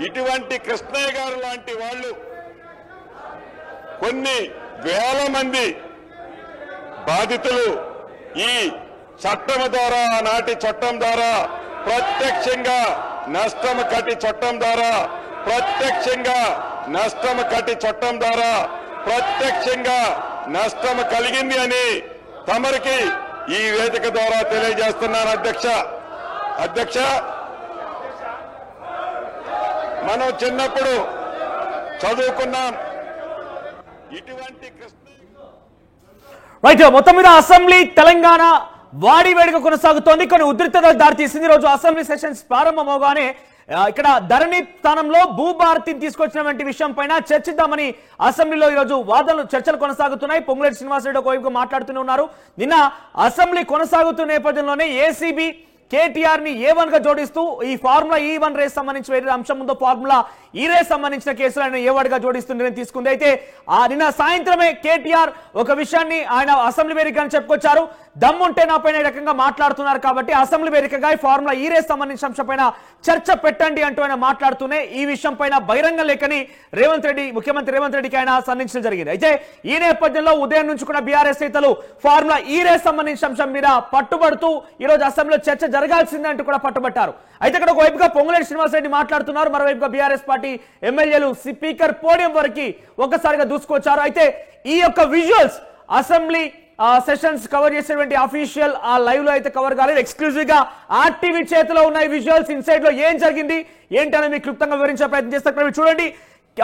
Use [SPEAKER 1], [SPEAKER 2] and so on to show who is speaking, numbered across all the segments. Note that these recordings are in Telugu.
[SPEAKER 1] ఇటువంటి కృష్ణయ్య గారు లాంటి వాళ్ళు కొన్ని వేల మంది బాధితులు ఈ చట్టం ద్వారా, ఆనాటి చట్టం ద్వారా ప్రత్యక్షంగా నష్టం కట్టి చట్టం ద్వారా ప్రత్యక్షంగా నష్టం కట్టి చట్టం ద్వారా ప్రత్యక్షంగా నష్టం కలిగింది అని తమరికి ఈ వేదిక ద్వారా తెలియజేస్తున్నాను అధ్యక్ష మనం చిన్నప్పుడు చదువుకున్నాం ఇటువంటి
[SPEAKER 2] రైట్. మొత్తం మీద అసెంబ్లీ తెలంగాణ వాడి వేడిగా కొనసాగుతోంది. కొన్ని ఉద్రిక్తతలకు దారితీసింది. రోజు అసెంబ్లీ సెషన్స్ ప్రారంభమవగానే ఇక్కడ ధరణి స్థానంలో భూభారతిని తీసుకొచ్చినటువంటి విషయం పైన చర్చిద్దామని అసెంబ్లీలో ఈరోజు చర్చలు కొనసాగుతున్నాయి. పొంగులేటి శ్రీనివాసరెడ్డి ఒకవైపు మాట్లాడుతూనే ఉన్నారు. నిన్న అసెంబ్లీ కొనసాగుతున్న నేపథ్యంలోనే ఏసీబీ కేటీఆర్ ని A1 గా జోడిస్తూ ఈ ఫార్ములా E1 రేస్ సంబంధించిన ఏదైతే అంశం ఉందో ఫార్ములా ఈ రేస్ సంబంధించిన కేసులు ఆయన A1 గా జోడిస్తూ నిర్ణయం తీసుకుంది. అయితే నిన్న సాయంత్రమే కేటీఆర్ ఒక విషయాన్ని ఆయన అసెంబ్లీ వేదికగా చెప్పుకొచ్చారు. దమ్ముంటే నా పైన ఈ రకంగా మాట్లాడుతున్నారు కాబట్టి అసెంబ్లీ వేదికగా ఈ ఫార్ములా ఈ రేస్ సంబంధించిన అంశం పైన చర్చ పెట్టండి అంటూ ఆయన మాట్లాడుతూనే ఈ విషయం పైన బహిరంగ లేఖని ముఖ్యమంత్రి రేవంత్ రెడ్డికి ఆయన సంధించడం జరిగింది. అయితే ఈ నేపథ్యంలో ఉదయం నుంచి కూడా బీఆర్ఎస్ నేతలు ఫార్ములా ఈ రేస్ సంబంధించిన అంశం మీద పట్టుబడుతూ ఈ రోజు అసెంబ్లీలో చర్చ జరగాల్సిందే అంటూ కూడా పట్టుబట్టారు. అయితే ఇక్కడ ఒకవైపుగా పొంగులేటి శ్రీనివాసరెడ్డి మాట్లాడుతున్నారు, మరోవైపుగా బీఆర్ఎస్ పార్టీ ఎమ్మెల్యేలు స్పీకర్ పోడియం వరకు ఒక్కసారిగా దూసుకొచ్చారు. అయితే ఈ యొక్క విజువల్స్ అసెంబ్లీ సెషన్స్ కవర్ చేసేటువంటి అఫీషియల్ ఆ లైవ్ లో అయితే కవర్ కాలేదు. ఎక్స్క్లూజివ్ గా ఆర్టీవీ చేతిలో ఉన్న విజువల్స్ ఇన్సైడ్ లో ఏం జరిగింది ఏంటని మీకు క్లుప్తంగా వివరించే ప్రయత్నం చేస్తారు. చూడండి,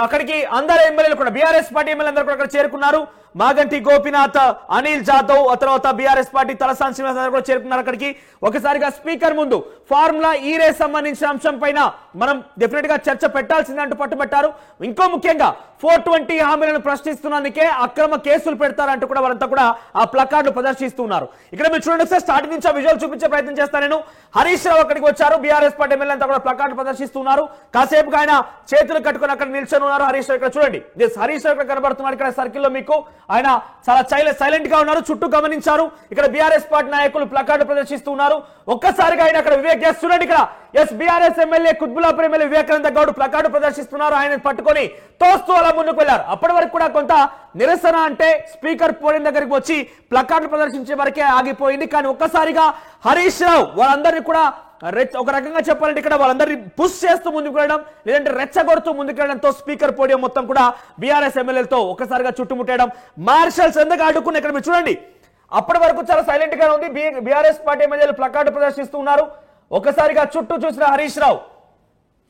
[SPEAKER 2] అక్కడికి అందరు ఎమ్మెల్యేలు కూడా బీఆర్ఎస్ పార్టీ ఎమ్మెల్యే అందరూ కూడా అక్కడ చేరుకున్నారు. మాగంటి గోపీనాథ్, అనిల్ జాదవ్, ఆ తర్వాత బీఆర్ఎస్ పార్టీ తలసాని శ్రీనివాస్ కూడా చేరుకున్నారు అక్కడికి. ఒకసారిగా స్పీకర్ ముందు ఫార్ములా ఈ రేస్ సంబంధించిన అంశం పైన మనం డెఫినెట్ గా చర్చ పెట్టాల్సిందే అంటూ పట్టుబట్టారు. ఇంకో ముఖ్యంగా 420 హామీలను ప్రశ్నిస్తున్నందుకే అక్రమ కేసులు పెడతారంటూ కూడా వాళ్ళంతా కూడా ఆ ప్లకార్డులు ప్రదర్శిస్తున్నారు. ఇక్కడ మీరు చూడండి, ఒకసారి స్టార్టింగ్ నుంచి ఆ విజువల్ చూపించే ప్రయత్నం చేస్తాను నేను. హరీష్ రావు అక్కడికి వచ్చారు. బీఆర్ఎస్ పార్టీ ఎమ్మెల్యే అంతా కూడా ప్లకార్డులు ప్రదర్శిస్తున్నారు. కాసేపుగా ఆయన చేతులు కట్టుకుని అక్కడ నిల్చొని ఉన్నారు హరీష్ రావు. ఇక్కడ చూడండి, హరీష్ రావు ఇక్కడ కనబడుతున్నారు. ఇక్కడ సర్కిల్ లో మీకు ఆయన చాలా సైలెంట్ గా ఉన్నారు. చుట్టూ గమనించారు. ఇక్కడ బీఆర్ఎస్ పార్టీ నాయకులు ప్లకార్డు ప్రదర్శిస్తున్నారు. ఒక్కసారిగా ఆయన అక్కడ చూడండి, ఇక్కడ BRS MLA Quthbullapur MLA Vivekananda Goud placard ప్రదర్శిస్తున్నారు. ఆయన పట్టుకొని తోస్తూ అలా ముందుకు వెళ్లారు. అప్పటి వరకు కూడా కొంత నిరసన అంటే స్పీకర్ పోడియం దగ్గరికి వచ్చి ప్లకార్డు ప్రదర్శించే వరకే ఆగిపోయింది. కానీ ఒక్కసారిగా హరీష్ రావు వాళ్ళందరినీ కూడా ఒక రకంగా చెప్పాలంటే ఇక్కడ వాళ్ళందరినీ పుష్ చేస్తూ ముందుకు వెళ్ళడం, లేదంటే రెచ్చగొడుతూ ముందుకు వెళ్ళడంతో స్పీకర్ పోడియం మొత్తం కూడా బీఆర్ఎస్ ఎమ్మెల్యేలతో ఒక్కసారిగా చుట్టుముట్టేయడం, మార్షల్స్ ఎందుకు అడ్డుకుని ఇక్కడ మీరు చూడండి, అప్పటి వరకు చాలా సైలెంట్ గా ఉంది. బీఆర్ఎస్ పార్టీ ఎమ్మెల్యేలు ప్లకార్డు ప్రదర్శిస్తూ ఉన్నారు. ఒక్కసారిగా చుట్టూ చూసిన హరీష్ రావు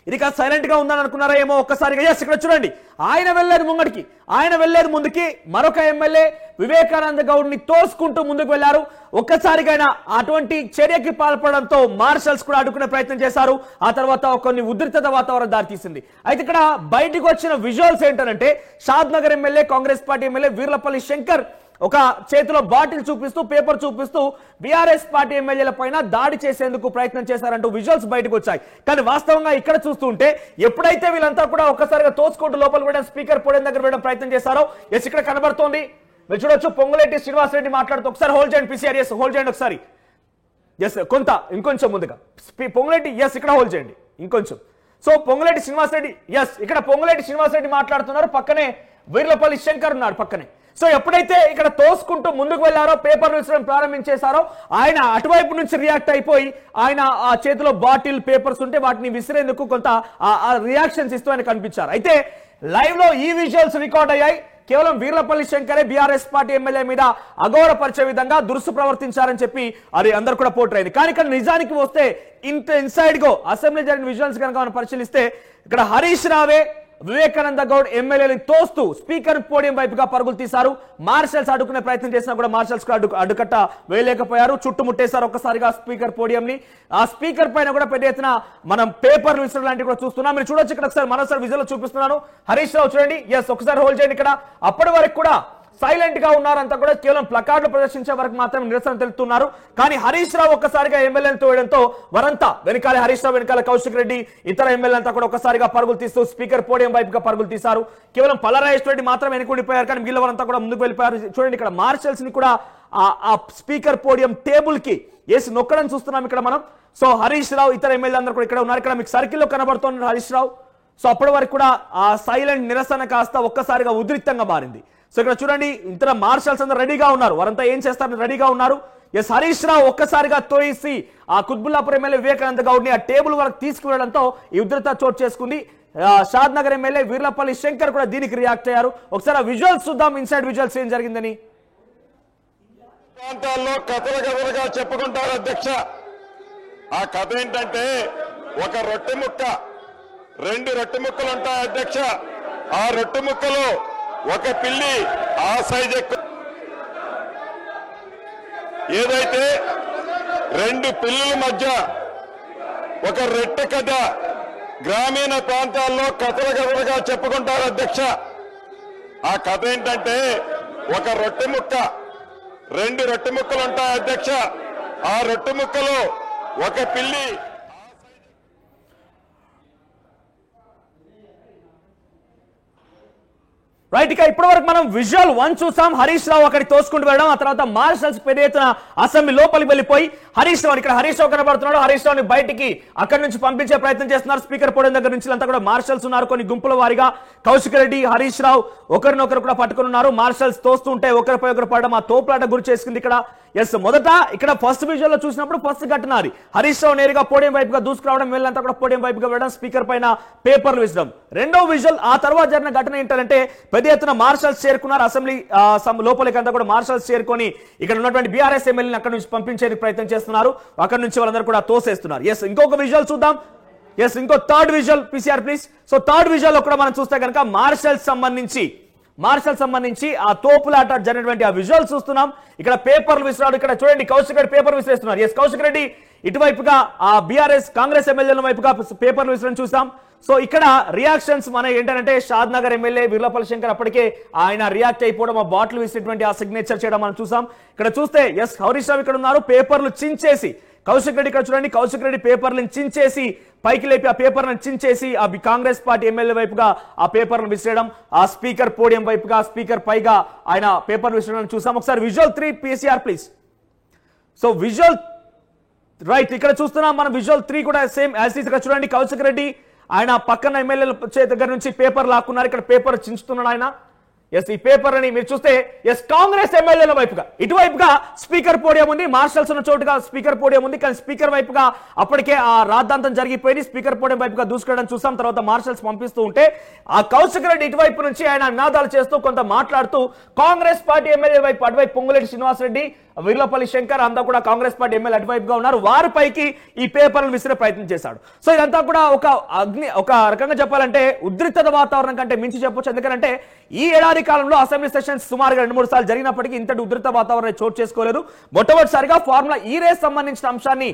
[SPEAKER 2] ఇది కాదు సైలెంట్ గా ఉందని అనుకున్నారా ఏమో. ఒక్కసారిగా ఇక్కడ చూడండి, ఆయన వెళ్ళేది ముంగడికి, ఆయన వెళ్ళేది ముందుకి. మరొక ఎమ్మెల్యే వివేకానంద గౌడ్ ని తోసుకుంటూ ముందుకు వెళ్లారు. ఒక్కసారిగా ఆయన అటువంటి చర్యకి పాల్పడడంతో మార్షల్స్ కూడా అడ్డుకునే ప్రయత్నం చేశారు. ఆ తర్వాత కొన్ని ఉద్రిక్తత వాతావరణం దారితీసింది. అయితే ఇక్కడ బయటకు వచ్చిన విజువల్స్ ఏంటంటే, Shadnagar MLA Congress party MLA Veerlapalli Shankar ఒక చేతిలో బాటిల్ చూపిస్తూ పేపర్ చూపిస్తూ బీఆర్ఎస్ పార్టీ ఎమ్మెల్యేల పైన దాడి చేసేందుకు ప్రయత్నం చేశారంటూ విజువల్స్ బయటకు వచ్చాయి. కానీ వాస్తవంగా ఇక్కడ చూస్తుంటే ఎప్పుడైతే వీళ్ళంతా కూడా ఒక్కసారిగా తోసుకుంటూ లోపల వెళ్ళడం, స్పీకర్ పోడియం దగ్గర వెళ్ళడం ప్రయత్నం చేశారో ఇక్కడ కనబడుతోంది. మీరు చూడొచ్చు, పొంగులేటి శ్రీనివాసరెడ్డి మాట్లాడుతూ ఒకసారి హోల్డ్ చేయండి పీసీఆర్, హోల్డ్ చేయండి ఒకసారి. ఇంకొంచెం ముందుగా పొంగులేటి ఇక్కడ హోల్డ్ చేయండి ఇంకొంచెం. సో పొంగులేటి శ్రీనివాసరెడ్డి ఇక్కడ పొంగులేటి శ్రీనివాసరెడ్డి మాట్లాడుతున్నారు. పక్కనే వీర్లపల్లి శంకర్ ఉన్నారు పక్కనే. సో ఎప్పుడైతే ఇక్కడ తోసుకుంటూ ముందుకు వెళ్లారో, పేపర్ విసరడం ప్రారంభించేశారో, ఆయన అటువైపు నుంచి రియాక్ట్ అయిపోయి ఆయన ఆ చేతిలో బాటిల్ పేపర్స్ ఉంటే వాటిని విసిరేందుకు కొంత రియాక్షన్స్ ఇస్తూ ఆయన కనిపించారు. అయితే లైవ్ లో ఈ విజువల్స్ రికార్డ్ అయ్యాయి. కేవలం వీర్లపల్లి శంకరే బీఆర్ఎస్ పార్టీ ఎమ్మెల్యే మీద అగౌరవపరిచే విధంగా దురుసు ప్రవర్తించారని చెప్పి అది అందరు కూడా పోర్ట్రైంది. కానీ ఇక్కడ నిజానికి వస్తే ఇన్సైడ్ గో అసెంబ్లీ జరిగిన విజువల్స్ కనుక మనం పరిశీలిస్తే ఇక్కడ హరీష్ రావే వివేకానంద గౌడ్ ఎమ్మెల్యేని తోస్తూ స్పీకర్ పోడియం వైపుగా పరుగులు తీశారు. మార్షల్స్ అడ్డుకునే ప్రయత్నం చేసినా కూడా మార్షల్స్ అడ్డుకట్ట వేయలేకపోయారు. చుట్టుముట్టేశారు ఒక్కసారిగా స్పీకర్ పోడియం ని. ఆ స్పీకర్ పైన కూడా పెద్ద ఎత్తున మనం పేపర్లు విసరడం లాంటివి కూడా చూస్తున్నాం. మీరు చూడొచ్చు, ఇక్కడ ఒకసారి మరోసారి విజువల్ చూపిస్తున్నాను. హరీష్ రావు చూడండి, ఒకసారి హోల్డ్ చేయండి. ఇక్కడ అప్పటి వరకు కూడా సైలెంట్ గా ఉన్నారంతా కూడా కేవలం ప్లకార్డులు ప్రదర్శించే వరకు మాత్రం నిరసన తెలుపుతున్నారు. కానీ హరీష్ రావు ఒక్కసారిగా ఎమ్మెల్యేలు తోయడంతో వరంతా వెనకాల హరీష్ రావు వెనకాల కౌశిక్ రెడ్డి ఇతర ఎమ్మెల్యేలంతా కూడా ఒక్కసారిగా పరుగులు తీస్తూ స్పీకర్ పోడియం వైపుగా పరుగులు తీశారు. కేవలం పల్లరాజేశ్వర రెడ్డి మాత్రం వెనుకుండిపోయారు, కానీ మిగిలిన వారంతా కూడా ముందుకు వెళ్ళిపోయారు. చూడండి, ఇక్కడ మార్షల్స్ ని కూడా ఆ స్పీకర్ పోడియం టేబుల్ కి వేసి నొక్కడం చూస్తున్నాం ఇక్కడ మనం. సో హరీష్ రావు ఇతర ఎమ్మెల్యే అందరూ కూడా ఇక్కడ ఉన్నారు. ఇక్కడ మీకు సర్కిల్ లో కనబడుతున్నారు హరీష్ రావు. సో అప్పటి వరకు కూడా ఆ సైలెంట్ నిరసన కాస్త ఒక్కసారిగా ఉద్రిక్తంగా మారింది. సో ఇక్కడ చూడండి, ఇతర మార్షల్స్ అందరూ రెడీగా ఉన్నారు. వారంతా ఏం చేస్తారని రెడీగా ఉన్నారు. ఎస్, హరీష్ రావు ఒక్కసారిగా తోసి ఆ కుత్బుల్లాపూర్ ఎమ్మెల్యే వివేకానంద గౌడ్ని ఆ టేబుల్ వరకు తీసుకువెళ్లడంతో ఈ ఉద్రిక్తత చోటు చేసుకుంది. షాద్ నగర్ ఎమ్మెల్యే వీర్లపల్లి శంకర్ కూడా దీనికి రియాక్ట్ అయ్యారు. ఒకసారి ఆ విజువల్స్ చూద్దాం, ఇన్సైడ్ విజువల్స్ ఏం జరిగిందని.
[SPEAKER 1] ప్రాంతాల్లో కథలుగా చెప్పుకుంటారు అధ్యక్ష. ఆ కథ ఏంటంటే, ఒక రొట్టె ముక్క, 2 రొట్టె ముక్కలు ఉంటాయి అధ్యక్ష. ఆ రొట్టె ముక్కలో ఒక పిల్లి ఆ సైజ్ ఎక్కువ, ఏదైతే 2 పిల్లుల మధ్య ఒక రెట్టె కథ గ్రామీణ ప్రాంతాల్లో కథలుగా చెప్పుకుంటారు అధ్యక్ష. ఆ కథ ఏంటంటే, ఒక రొట్టె ముక్క, 2 రొట్టె ముక్కలు ఉంటాయి అధ్యక్ష. ఆ రొట్టె ముక్కలో ఒక పిల్లి.
[SPEAKER 2] రైట్, ఇక ఇప్పటి వరకు మనం విజువల్ 1 చూసాం. హరీష్ రావు అక్కడికి తోసుకుంటూ వెళ్ళడం, ఆ తర్వాత మార్షల్స్ పెద్ద ఎత్తున అసెంబ్లీ లోపలికి వెళ్ళిపోయి హరీష్ రావు, ఇక్కడ హరీష్ రావు కనబడుతున్నాడు, హరీష్ రావుని బయటికి అక్కడి నుంచి పంపించే ప్రయత్నం చేస్తున్నారు. స్పీకర్ పోడియం దగ్గర నుంచి అంతా కూడా మార్షల్స్ ఉన్నారు. కొన్ని గుంపుల వారిగా కౌశిక్ రెడ్డి, హరీష్ రావు ఒకరినొకరు కూడా పట్టుకుని ఉన్నారు. మార్షల్స్ తోస్తూ ఉంటే ఒకరిపై ఒకరు పడడం ఆ తోపులాట గురి చేసుకుంది ఇక్కడ. ఎస్, మొదట ఇక్కడ ఫస్ట్ విజువల్ లో చూసినప్పుడు ఫస్ట్ ఘటన అది. హరీష్ రావు నేరుగా పోడియం వైపుగా దూసుకురావడం, వీళ్ళంతా కూడా పోడియం వైపుగా వెళ్ళడం, స్పీకర్ పైన పేపర్లు విసడం. రెండో విజువల్, ఆ తర్వాత జరిగిన ఘటన ఏంటంటే పెద్ద ఎత్తున మార్షల్స్ చేరుకున్నారు. అసెంబ్లీ లోపలికి అంతా కూడా మార్షల్స్ చేరుకొని ఇక్కడ ఉన్నటువంటి బీఆర్ఎస్ ఎమ్మెల్యేని అక్కడ నుంచి పంపించేందుకు ప్రయత్నం చేస్తున్నారు. అక్కడ నుంచి వాళ్ళందరూ కూడా తోసేస్తున్నారు. ఎస్, ఇంకొక విజువల్ చూద్దాం. ఎస్, ఇంకో third visual PCR please. So third visual లో కూడా మనం చూస్తే కనుక మార్షల్స్ సంబంధించి ఆ తోపులాట జరిగినటువంటి ఆ విజువల్ చూస్తున్నాం. ఇక్కడ పేపర్లు విసిరాడు. ఇక్కడ చూడండి, కౌశిక్ రెడ్డి పేపర్ విసిరేస్తున్నారు. ఎస్, కౌశిక్ రెడ్డి ఇటువైపుగా ఆ బీఆర్ఎస్ కాంగ్రెస్ ఎమ్మెల్యేల వైపుగా పేపర్లు విసిరడం చూసాం. సో ఇక్కడ రియాక్షన్స్ మన ఏంటంటే, షాద్ నగర్ ఎమ్మెల్యే వీర్లపల్లి శంకర్ అప్పటికే ఆయన రియాక్ట్ అయిపోవడం, ఆ బాటిల్ విసినటువంటి ఆ సిగ్నేచర్ చేయడం మనం చూసాం. ఇక్కడ చూస్తే ఎస్, హరీష్ రావు ఇక్కడ ఉన్నారు. పేపర్లు చించేసి కౌశిక్ రెడ్డి, ఇక్కడ చూడండి, కౌశిక్ రెడ్డి పేపర్లను చించేసి పైకి లేపి ఆ పేపర్లను చించేసి ఆ కాంగ్రెస్ పార్టీ ఎమ్మెల్యే వైపుగా ఆ పేపర్లను విసిరడం, ఆ స్పీకర్ పోడియం వైపుగా స్పీకర్ పైగా ఆయన పేపర్ విసిరడం చూసాం. ఒకసారి visual 3 PCR please. So visual right, ఇక్కడ చూస్తున్నాం మనం విజువల్ 3 కూడా సేమ్ యాజ్ ఇట్ ఈస్. ఇక్కడ చూడండి, కౌశిక్ రెడ్డి ఆయన పక్కన ఎమ్మెల్యేల దగ్గర నుంచి పేపర్ లాక్కున్నారు. ఇక్కడ పేపర్ చించుతున్నాడు ఆయన. ఎస్, ఈ పేపర్ అని మీరు చూస్తే ఎస్, కాంగ్రెస్ ఎమ్మెల్యేల వైపుగా ఇటువైపుగా స్పీకర్ పోడియం ఉంది, మార్షల్స్ ఉన్న చోటుగా స్పీకర్ పోడియం ఉంది. కానీ స్పీకర్ వైపుగా అప్పటికే ఆ రాద్ధాంతం జరిగిపోయింది. స్పీకర్ పోడియం వైపుగా దూసుకెళ్ళడం చూసాం. తర్వాత మార్షల్స్ పంపిస్తూ ఉంటే ఆ కౌశిక్ రెడ్డి ఇటువైపు నుంచి ఆయన నినాదాలు చేస్తూ కొంత మాట్లాడుతూ కాంగ్రెస్ పార్టీ ఎమ్మెల్యే వైపు అటువైపు పొంగులేటి శ్రీనివాసరెడ్డి, వీర్లపల్లి శంకర్ అంతా కూడా కాంగ్రెస్ పార్టీ ఎమ్మెల్యే అటువైపుగా ఉన్నారు. వారిపైకి ఈ పేపర్లను విసిరే ప్రయత్నం చేశాడు. సో ఇదంతా కూడా ఒక రకంగా చెప్పాలంటే ఉద్రిక్తత వాతావరణం కంటే మించి చెప్పొచ్చు. ఎందుకంటే ఈ ఏడాది కాలంలో అసెంబ్లీ సెషన్స్ సుమారుగా 2-3 సార్లు జరిగినప్పటికీ ఇంతటి ఉద్రిక్త వాతావరణం చోటు చేసుకోలేదు. మొట్టమొదటిసారిగా ఫార్ములా ఈ రేస్ సంబంధించిన అంశాన్ని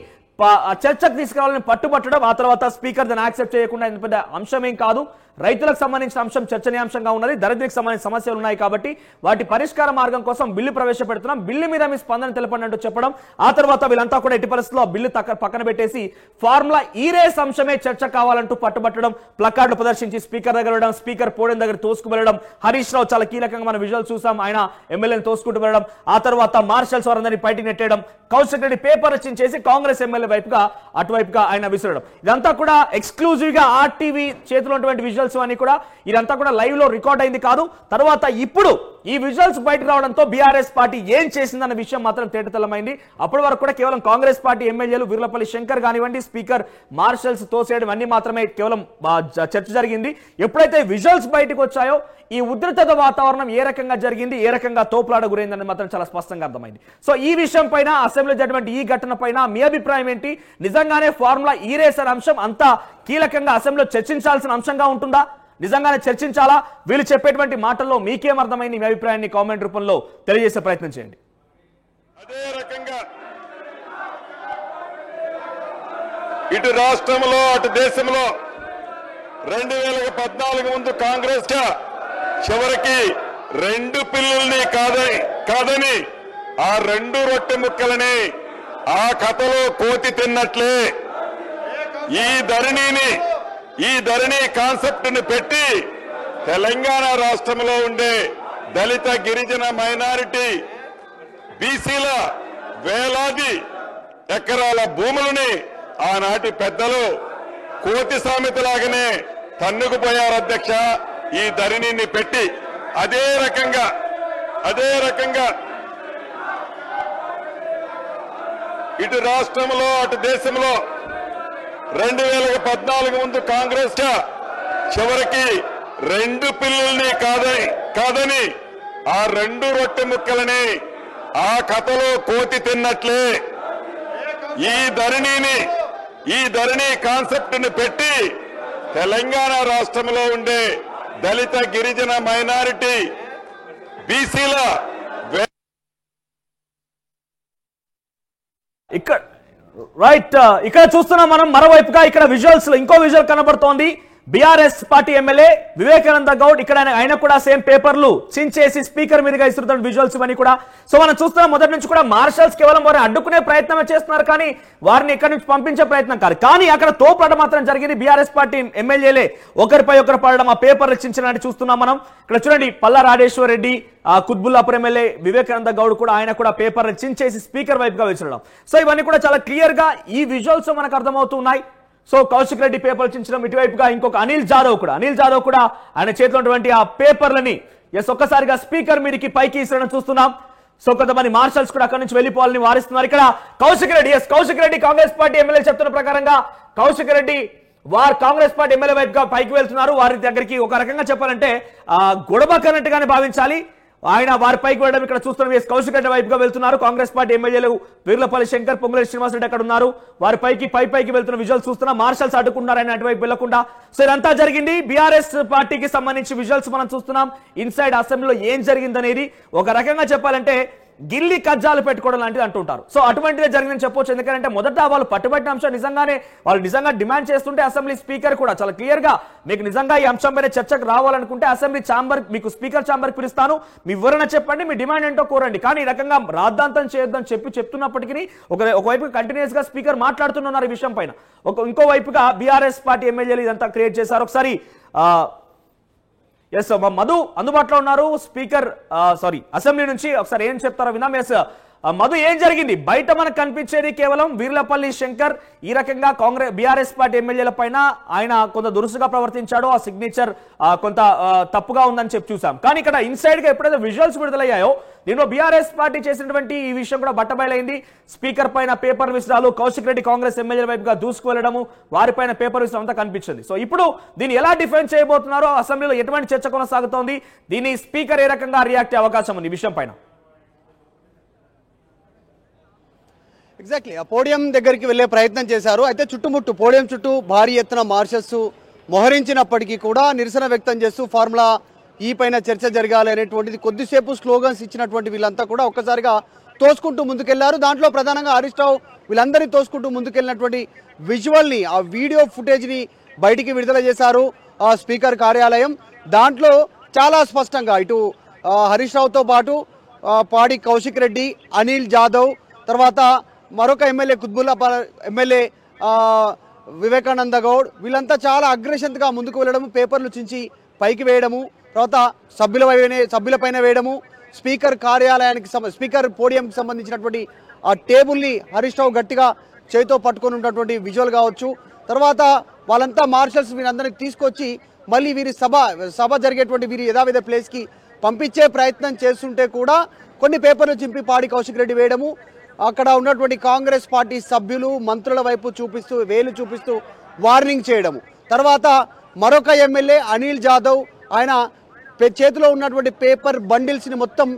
[SPEAKER 2] చర్చకు తీసుకురావాలని పట్టుబట్టడం, ఆ తర్వాత స్పీకర్ దాన్ని యాక్సెప్ట్ చేయకుండా ఇంత పెద్ద అంశం ఏం కాదు, రైతులకు సంబంధించిన అంశం చర్చనీయాంశంగా ఉన్నది, దరిద్రికి సంబంధించిన సమస్యలు ఉన్నాయి కాబట్టి వాటి పరిష్కార మార్గం కోసం బిల్లు ప్రవేశపెడుతున్నాం, బిల్లు మీద మీ స్పందన తెలపండి అంటూ చెప్పడం. ఆ తర్వాత వీళ్ళంతా కూడా ఎట్టి పరిస్థితుల్లో ఆ బిల్లు పక్కన పెట్టేసి ఫార్ములా ఈ రేస్ అంశమే చర్చ కావాలంటూ పట్టుబట్టడం, ప్లకార్డులు ప్రదర్శించి స్పీకర్ దగ్గర వెళ్ళడం, స్పీకర్ పోడియం దగ్గర తోసుకు వెళ్ళడం. హరీష్ రావు చాలా కీలకంగా మన విజువల్ చూసాం, ఆయన ఎమ్మెల్యేని తోసుకుంటూ వెళ్ళడం. ఆ తర్వాత మార్షల్స్ వారందరినీ బయటికి నెట్టేయడం, కౌశిక్ రెడ్డి పేపర్ రచించేసి కాంగ్రెస్ ఎమ్మెల్యే వైపుగా అటువైపుగా ఆయన విసిరడం. ఇదంతా కూడా ఎక్స్క్లూజివ్ గా ఆర్టీవీ చేతిలో ఉన్నటువంటి విజువల్స్ అన్ని కూడా ఇదంతా కూడా లైవ్ లో రికార్డ్ అయింది కాదు. తర్వాత ఇప్పుడు ఈ విజువల్స్ బయటకు రావడంతో బీఆర్ఎస్ పార్టీ ఏం చేసిందన్న విషయం మాత్రం తేటతెల్లమైంది. అప్పటి వరకు కూడా కేవలం కాంగ్రెస్ పార్టీ ఎమ్మెల్యేలు వీర్లపల్లి శంకర్ కానివ్వండి, స్పీకర్ మార్షల్స్ తోసేయడం అన్ని మాత్రమే కేవలం చర్చ జరిగింది. ఎప్పుడైతే విజువల్స్ బయటకు వచ్చాయో ఈ ఉద్రిక్తత వాతావరణం ఏ రకంగా జరిగింది, ఏ రకంగా తోపులాట గురైందని మాత్రం చాలా స్పష్టంగా అర్థమైంది. సో ఈ విషయం పైన అసెంబ్లీ జరిగినటువంటి ఈ ఘటన పైన మీ అభిప్రాయం ఏంటి? నిజంగానే ఫార్ములా ఈ రేస్ అనే అంశం అంతా కీలకంగా అసెంబ్లీలో చర్చించాల్సిన అంశంగా ఉంటుందా? నిజంగానే చర్చించాలా? వీళ్ళు చెప్పేటువంటి మాటల్లో మీకేం అర్థమైంది? మీ అభిప్రాయాన్ని కామెంట్ రూపంలో తెలియజేసే ప్రయత్నం చేయండి.
[SPEAKER 1] అదే రకంగా ఇటు రాష్ట్రంలో అటు దేశంలో 2014 ముందు కాంగ్రెస్ చివరికి 2 పిల్లుల్ని కాదని ఆ 2 రొట్టె ముక్కలని ఆ కథలో కోతి తిన్నట్లే ఈ ధరణి కాన్సెప్ట్ ని పెట్టి తెలంగాణ రాష్ట్రంలో ఉండే దళిత గిరిజన మైనారిటీ బీసీల వేలాది ఎకరాల భూములని ఆనాటి పెద్దలు కోతి సామెతలాగానే తన్నుకుపోయారు అధ్యక్ష ఈ ధరణిని పెట్టి. అదే రకంగా ఇటు రాష్ట్రంలో అటు దేశంలో 2014 ముందు కాంగ్రెస్ చివరికి 2 పిల్లుల్ని కాదని ఆ 2 రొట్టె ముక్కలని ఆ కథలో కోతి తిన్నట్లే ఈ ధరణి కాన్సెప్ట్ ని పెట్టి తెలంగాణ రాష్ట్రంలో ఉండే దళిత గిరిజన మైనారిటీ బీసీల
[SPEAKER 2] ఇక్కడ చూస్తున్నాం మనం. మరోవైపుగా ఇక్కడ విజువల్స్ లో ఇంకో విజువల్ కనబడుతోంది. BRS party MLA Vivekananda Goud ఇక్కడ ఆయన కూడా సేమ్ పేపర్లు చించేసి స్పీకర్ మీదుగా ఇస్తున్న విజువల్స్ ఇవన్నీ కూడా. సో మనం చూస్తున్నాం మొదటి నుంచి కూడా మార్షల్స్ కేవలం వారిని అడ్డుకునే ప్రయత్నమే చేస్తున్నారు, కానీ వారిని ఇక్కడి నుంచి పంపించే ప్రయత్నం కాదు. కానీ అక్కడ తోపులాట మాత్రం జరిగింది. బీఆర్ఎస్ పార్టీ ఎమ్మెల్యేలే ఒకరిపై ఒకరు పడడం, ఆ పేపర్లు చించడానికి చూస్తున్నాం మనం. ఇక్కడ చూడండి, పల్లా రాజేశ్వర్ రెడ్డి, కుత్బుల్లాపూర్ ఎమ్మెల్యే వివేకానంద గౌడ్ కూడా ఆయన కూడా పేపర్లు చించేసి స్పీకర్ వైపుగా విసరడం. సో ఇవన్నీ కూడా చాలా క్లియర్ గా ఈ విజువల్స్ మనకు అర్థమవుతున్నాయి. సో కౌశిక్ రెడ్డి పేపర్లు చించడం, ఇటువైపుగా ఇంకొక అనిల్ జాదవ్ కూడా ఆయన చేతిలో ఉన్నటువంటి ఆ పేపర్లని ఒక్కసారిగా స్పీకర్ మీదకి పైకి ఇసరడం చూస్తున్నాం. సో కొంతమంది మార్షల్స్ కూడా అక్కడి నుంచి వెళ్ళిపోవాలని వారిస్తున్నారు. ఇక్కడ కౌశిక్ రెడ్డి కాంగ్రెస్ పార్టీ ఎమ్మెల్యే చెప్తున్న ప్రకారంగా కౌశిక్ రెడ్డి వారు కాంగ్రెస్ పార్టీ ఎమ్మెల్యే వైపుగా పైకి వెళ్తున్నారు. వారి దగ్గరికి ఒక రకంగా చెప్పాలంటే గొడవ కన్నట్టుగానే భావించాలి. ఆయన వారి పైకి వెళ్ళడం ఇక్కడ చూస్తున్న కౌశిక్ రెడ్డి వైపుగా వెళ్తున్నారు. కాంగ్రెస్ పార్టీ ఎమ్మెల్యేలు వీర్లపల్లి శంకర్, పొంగులేటి శ్రీనివాసరెడ్డి అక్కడ ఉన్నారు. వారి పైకి వెళ్తున్న విజువల్స్ చూస్తున్నా. మార్షల్స్ అడ్డుకున్నారు ఆయన అటువైపు వెళ్లకుండా. సో ఇదంతా జరిగింది. బీఆర్ఎస్ పార్టీకి సంబంధించి విజువల్స్ మనం చూస్తున్నాం. ఇన్సైడ్ అసెంబ్లీలో ఏం జరిగిందనేది ఒక రకంగా చెప్పాలంటే గిల్లి కజ్జాలు పెట్టుకోవడం లాంటిది అంటుంటారు. సో అటువంటిదే జరిగిందని చెప్పొచ్చు. ఎందుకంటే మొదట వాళ్ళు పట్టుబట్టిన అంశం వాళ్ళు నిజంగా డిమాండ్ చేస్తుంటే అసెంబ్లీ స్పీకర్ కూడా చాలా క్లియర్ గా మీకు నిజంగా ఈ అంశం పైన చర్చకు రావాలనుకుంటే అసెంబ్లీ ఛాంబర్ మీకు స్పీకర్ ఛాంబర్ పిలుస్తాను, మీ వివరణ చెప్పండి, మీ డిమాండ్ ఏంటో కోరండి. కానీ ఈ రకంగా రాద్ధాంతం చేయొద్దని చెప్తున్నప్పటికీ ఒకవైపు కంటిన్యూస్ గా స్పీకర్ మాట్లాడుతున్నారు ఈ విషయం పైన. ఇంకో వైపుగా బీఆర్ఎస్ పార్టీ ఎమ్మెల్యేలు ఇదంతా క్రియేట్ చేశారు. ఒకసారి మధు అందుబాటులో ఉన్నారు, స్పీకర్ అసెంబ్లీ నుంచి. ఒకసారి ఏం చెప్తారో విన్నాం. మధు, ఏం జరిగింది? బయట మనకు కనిపించేది కేవలం వీర్లపల్లి శంకర్ ఈ రకంగా బీఆర్ఎస్ పార్టీ ఎమ్మెల్యేల పైన ఆయన కొంత దురుసుగా ప్రవర్తించాడు, ఆ సిగ్నేచర్ కొంత తప్పుగా ఉందని చెప్పి చూసాం. కానీ ఇక్కడ ఇన్సైడ్ గా ఎప్పుడైతే విజువల్స్ విడుదలయ్యాయో దీనిలో బీఆర్ఎస్ పార్టీ చేసినటువంటి ఈ విషయం కూడా బట్టబయలైంది. స్పీకర్ పైన పేపర్ విసిరాలు, కౌశిక్ రెడ్డి కాంగ్రెస్ ఎమ్మెల్యేల వైపుగా దూసుకు వెళ్లడము, వారిపైన పేపర్ విసిరం అంతా కనిపించింది. సో ఇప్పుడు దీన్ని ఎలా డిఫెండ్ చేయబోతున్నారో, అసెంబ్లీలో ఎటువంటి చర్చ కొనసాగుతోంది, దీని స్పీకర్ ఏ రకంగా రియాక్ట్ అయ్యే అవకాశం ఉంది ఈ విషయం పైన?
[SPEAKER 3] ఎగ్జాక్ట్లీ ఆ పోడియం దగ్గరికి వెళ్ళే ప్రయత్నం చేశారు. అయితే పోడియం చుట్టూ భారీ ఎత్తున మార్షల్స్ మోహరించినప్పటికీ కూడా నిరసన వ్యక్తం చేస్తూ ఫార్ములా ఈ పైన చర్చ జరగాలి అనేటువంటిది కొద్దిసేపు స్లోగన్స్ ఇచ్చినటువంటి వీళ్ళంతా కూడా ఒక్కసారిగా తోసుకుంటూ ముందుకెళ్లారు. దాంట్లో ప్రధానంగా హరీష్ రావు వీళ్ళందరినీ తోసుకుంటూ ముందుకెళ్ళినటువంటి విజువల్ని, ఆ వీడియో ఫుటేజ్ని బయటికి విడుదల చేశారు ఆ స్పీకర్ కార్యాలయం. దాంట్లో చాలా స్పష్టంగా ఇటు హరీష్ రావుతో పాటు పాడి కౌశిక్ రెడ్డి, అనిల్ జాదవ్, తర్వాత మరొక ఎమ్మెల్యే కుత్బుల్లాపూర్ ఎమ్మెల్యే వివేకానంద గౌడ్ వీళ్ళంతా చాలా అగ్రెషన్గా ముందుకు వెళ్ళడము, పేపర్లు చించి పైకి వేయడము, తర్వాత సభ్యులపైన వేయడము, స్పీకర్ కార్యాలయానికి స్పీకర్ పోడియంకి సంబంధించినటువంటి ఆ టేబుల్ని హరీష్ రావు గట్టిగా చేతితో పట్టుకొని ఉన్నటువంటి విజువల్ కావచ్చు. తర్వాత వాళ్ళంతా మార్షల్స్ వీరందరినీ తీసుకొచ్చి మళ్ళీ వీరి సభ జరిగేటువంటి వీరి యథావిధ ప్లేస్కి పంపించే ప్రయత్నం చేస్తుంటే కూడా కొన్ని పేపర్లు చింపి పాడి కౌశిక్ రెడ్డి వేయడము, అక్కడ ఉన్నటువంటి కాంగ్రెస్ పార్టీ సభ్యులు మంత్రుల వైపు వేలు చూపిస్తూ వార్నింగ్ చేయడము. తర్వాత మరొక ఎమ్మెల్యే అనిల్ జాదవ్ ఆయన చేతిలో ఉన్నటువంటి పేపర్ బండిల్స్ని మొత్తం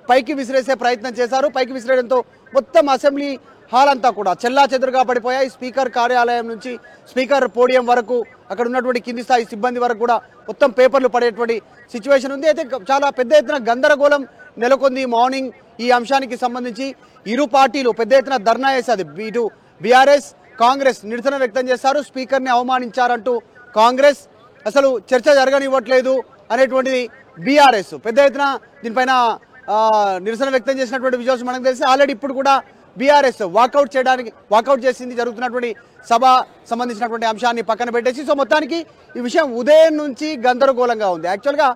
[SPEAKER 3] పైకి విసిరేసే ప్రయత్నం చేశారు. పైకి విసిరేయడంతో మొత్తం అసెంబ్లీ హాల్ అంతా కూడా చెల్లా చెదురుగా పడిపోయాయి. స్పీకర్ కార్యాలయం నుంచి స్పీకర్ పోడియం వరకు, అక్కడ ఉన్నటువంటి కింది స్థాయి సిబ్బంది వరకు కూడా మొత్తం పేపర్లు పడేటువంటి సిచ్యువేషన్ ఉంది. అయితే చాలా పెద్ద ఎత్తున గందరగోళం నెలకొంది. మార్నింగ్ ఈ అంశానికి సంబంధించి ఇరు పార్టీలు పెద్ద ఎత్తున ధర్నా చేశారు. ఇటు బీఆర్ఎస్, కాంగ్రెస్ నిరసన వ్యక్తం చేశారు. స్పీకర్ని అవమానించారంటూ కాంగ్రెస్, అసలు చర్చ జరగనివ్వట్లేదు అనేటువంటిది బీఆర్ఎస్ పెద్ద ఎత్తున దీనిపైన నిరసన వ్యక్తం చేసినటువంటి విజువల్స్ మనకు తెలిసి ఆల్రెడీ ఇప్పుడు కూడా బీఆర్ఎస్ వాకౌట్ చేసింది. జరుగుతున్నటువంటి సభ సంబంధించినటువంటి అంశాన్ని పక్కన పెట్టేసి, సో మొత్తానికి ఈ విషయం ఉదయం నుంచి గందరగోళంగా ఉంది. యాక్చువల్గా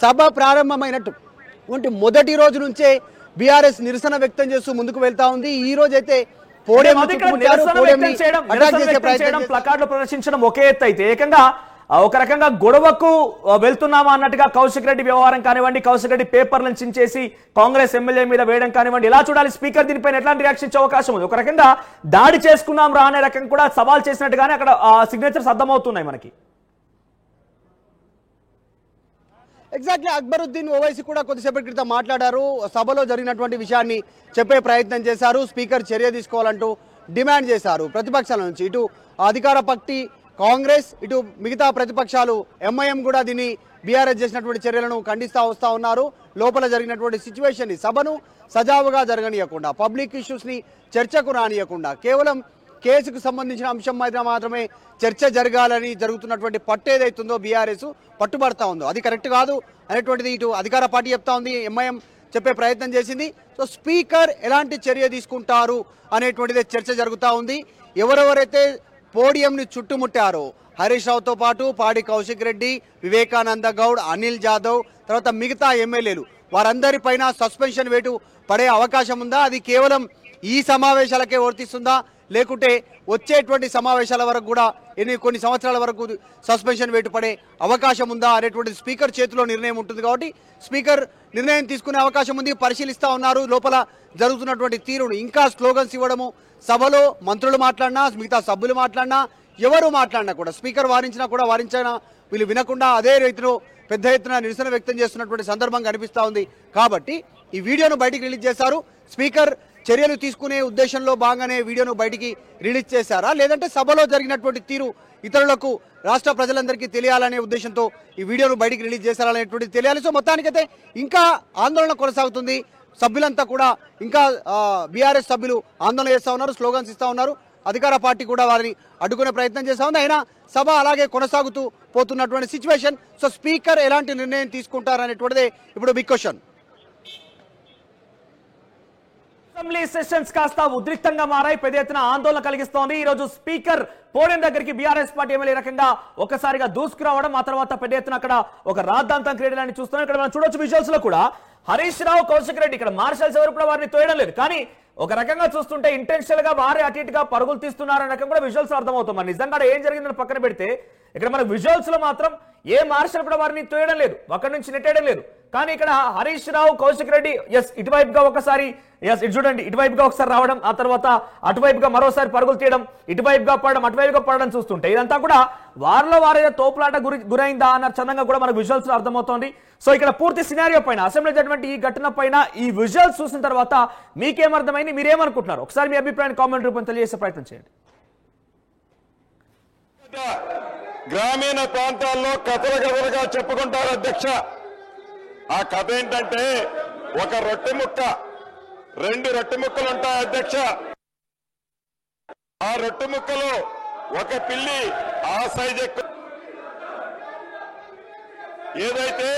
[SPEAKER 3] సభ ప్రారంభమైనటువంటి మొదటి రోజు నుంచే బీఆర్ఎస్ నిరసన వ్యక్తం చేస్తూ ముందుకు వెళ్తా ఉంది. ఈ రోజు అయితే
[SPEAKER 2] ప్లకార్డులు ప్రదర్శించడం ఒకే ఎత్తు అయితే ఏకంగా ఒక రకంగా గొడవకు వెళ్తున్నామా అన్నట్టుగా కౌశిక్ రెడ్డి వ్యవహారం కానివ్వండి, కౌశిక్ రెడ్డి పేపర్లను చించేసి కాంగ్రెస్ ఎమ్మెల్యే మీద వేయడం కానివ్వండి, ఇలా చూడాలి స్పీకర్ దీనిపైన ఎట్లాంటి రియాక్షన్ ఇచ్చే అవకాశం ఉంది. ఒక రకంగా దాడి చేసుకున్నాం రా అనే రకం కూడా సవాల్ చేసినట్టుగానే అక్కడ సిగ్నేచర్స్ అర్థమవుతున్నాయి మనకి.
[SPEAKER 3] ఎగ్జాక్ట్లీ అక్బరుద్దీన్ ఓవైసీ కూడా కొద్దిసేపటి క్రితం మాట్లాడారు. సభలో జరిగినటువంటి విషయాన్ని చెప్పే ప్రయత్నం చేశారు. స్పీకర్ చర్య తీసుకోవాలంటూ డిమాండ్ చేశారు ప్రతిపక్షాల నుంచి. ఇటు అధికార పార్టీ కాంగ్రెస్, ఇటు మిగతా ప్రతిపక్షాలు ఎంఐఎం కూడా దీన్ని బీఆర్ఎస్ చేసినటువంటి చర్యలను ఖండిస్తూ వస్తూ ఉన్నారు. లోపల జరిగినటువంటి సిచ్యువేషన్ని, సభను సజావుగా జరగనీయకుండా, పబ్లిక్ ఇష్యూస్ని చర్చకు రానియకుండా, కేవలం కేసుకు సంబంధించిన అంశం మీద మాత్రమే చర్చ జరగాలని జరుగుతున్నటువంటి పట్టు ఏదైతుందో బీఆర్ఎస్ పట్టుబడతా ఉందో అది కరెక్ట్ కాదు అనేటువంటిది ఇటు అధికార పార్టీ చెప్తా ఉంది, ఎంఐఎం చెప్పే ప్రయత్నం చేసింది. సో స్పీకర్ ఎలాంటి చర్య తీసుకుంటారు అనేటువంటిది చర్చ జరుగుతూ ఉంది. ఎవరెవరైతే పోడియంని చుట్టుముట్టారో హరీష్ రావుతో పాటు పాడి కౌశిక్ రెడ్డి, వివేకానంద గౌడ్, అనిల్ జాదవ్, తర్వాత మిగతా ఎమ్మెల్యేలు వారందరిపైన సస్పెన్షన్ వేటు పడే అవకాశం ఉందా? అది కేవలం ఈ సమావేశాలకే వర్తిస్తుందా, లేకుంటే వచ్చేటువంటి సమావేశాల వరకు కూడా కొన్ని సంవత్సరాల వరకు సస్పెన్షన్ వేటు పడే అవకాశం ఉందా అనేటువంటిది స్పీకర్ చేతిలో నిర్ణయం ఉంటుంది. కాబట్టి స్పీకర్ నిర్ణయం తీసుకునే అవకాశం ఉంది. పరిశీలిస్తూ ఉన్నారు లోపల జరుగుతున్నటువంటి తీరును. ఇంకా స్లోగన్స్ ఇవ్వడము, సభలో మంత్రులు మాట్లాడినా, మిగతా సభ్యులు మాట్లాడినా, ఎవరు మాట్లాడినా కూడా, స్పీకర్ వారించినా కూడా వారించినా వీళ్ళు వినకుండా అదే రీతిలో పెద్ద ఎత్తున నిరసన వ్యక్తం చేస్తున్నటువంటి సందర్భం కనిపిస్తూ ఉంది. కాబట్టి ఈ వీడియోను బయటికి రిలీజ్ చేశారు. స్పీకర్ చర్యలు తీసుకునే ఉద్దేశంలో భాగంగానే వీడియోను బయటికి రిలీజ్ చేశారా, లేదంటే సభలో జరిగినటువంటి తీరు ఇతరులకు, రాష్ట్ర ప్రజలందరికీ తెలియాలనే ఉద్దేశంతో ఈ వీడియోను బయటికి రిలీజ్ చేశారనేటువంటిది తెలియాలి. సో మొత్తానికైతే ఇంకా ఆందోళన కొనసాగుతుంది. సభ్యులంతా కూడా ఇంకా బీఆర్ఎస్ సభ్యులు ఆందోళన చేస్తూ ఉన్నారు, స్లోగన్స్ ఇస్తూ ఉన్నారు. అధికార పార్టీ కూడా వారిని అడ్డుకునే ప్రయత్నం చేస్తూ ఉంది. అయినా సభ అలాగే కొనసాగుతూ పోతున్నటువంటి సిచ్యువేషన్. సో స్పీకర్ ఎలాంటి నిర్ణయం తీసుకుంటారనేటువంటిదే ఇప్పుడు బిగ్ క్వశ్చన్.
[SPEAKER 2] అసెంబ్లీ సెషన్స్ కాస్త ఉద్రిక్తంగా మారాయి, పెద్ద ఎత్తున ఆందోళన కలిగిస్తోంది. ఈ రోజు స్పీకర్ పోడియం దగ్గరికి బీఆర్ఎస్ పార్టీ ఎమ్మెల్యే రకంగా ఒకసారిగా దూసుకురావడం, ఆ తర్వాత పెద్ద ఎత్తున అక్కడ ఒక రాద్ధాంతం క్రీడలు అని చూస్తున్నాం. ఇక్కడ మనం చూడొచ్చు విజువల్స్ లో కూడా హరీష్ రావు, కౌశిక్ రెడ్డి, ఇక్కడ మార్షల్స్ ఎవరు కూడా వారిని తోయడం లేదు. కానీ ఒక రకంగా చూస్తుంటే ఇంటెన్షనల్ గా వారి అటు ఇటుగా పరుగులు తీస్తున్నారనే రకం కూడా విజువల్స్ అర్థమవుతుంది. మరి నిజంగా ఏం జరిగిందని పక్కన పెడితే ఇక్కడ మన విజువల్స్ లో మాత్రం ఏ మార్షల్ కూడా వారిని తోయడం లేదు, అక్కడి నుంచి నెట్టేయడం లేదు. కానీ ఇక్కడ హరీష్ రావు, కౌశిక్ రెడ్డి ఇటువైపుగా ఒకసారి ఇటు చూడండి, ఇటువైపుగా ఒకసారి రావడం, ఆ తర్వాత అటువైపుగా మరోసారి పరుగులు తీయడం, ఇటువైపుగా పడడం, అటువైపుగా పడడం చూస్తుంటే ఇదంతా కూడా వారిలో వారైతే తోపులాట గురైందా అన్న చందంగా కూడా మనకు విజువల్స్ లో అర్థమవుతోంది. సో ఇక్కడ పూర్తి సినారియో పైన, అసెంబ్లీ జరిగినటువంటి ఈ ఘటన పైన ఈ విజువల్స్ చూసిన తర్వాత మీకేమర్థమైంది, మీరేమనుకుంటున్నారు? ఒకసారి మీ అభిప్రాయాన్ని కామెంట్ రూపంలో తెలియజేసే ప్రయత్నం చేయండి.
[SPEAKER 1] గ్రామీణ ప్రాంతాల్లో కథలుగా చెప్పుకుంటారు అధ్యక్ష. ఆ కథ ఏంటంటే, ఒక రొట్టె ముక్క, 2 రొట్టె ముక్కలు ఉంటాయి అధ్యక్ష. ఆ రొట్టె ముక్కలో ఒక పిల్లి ఆ సైజ్ ఏదైతే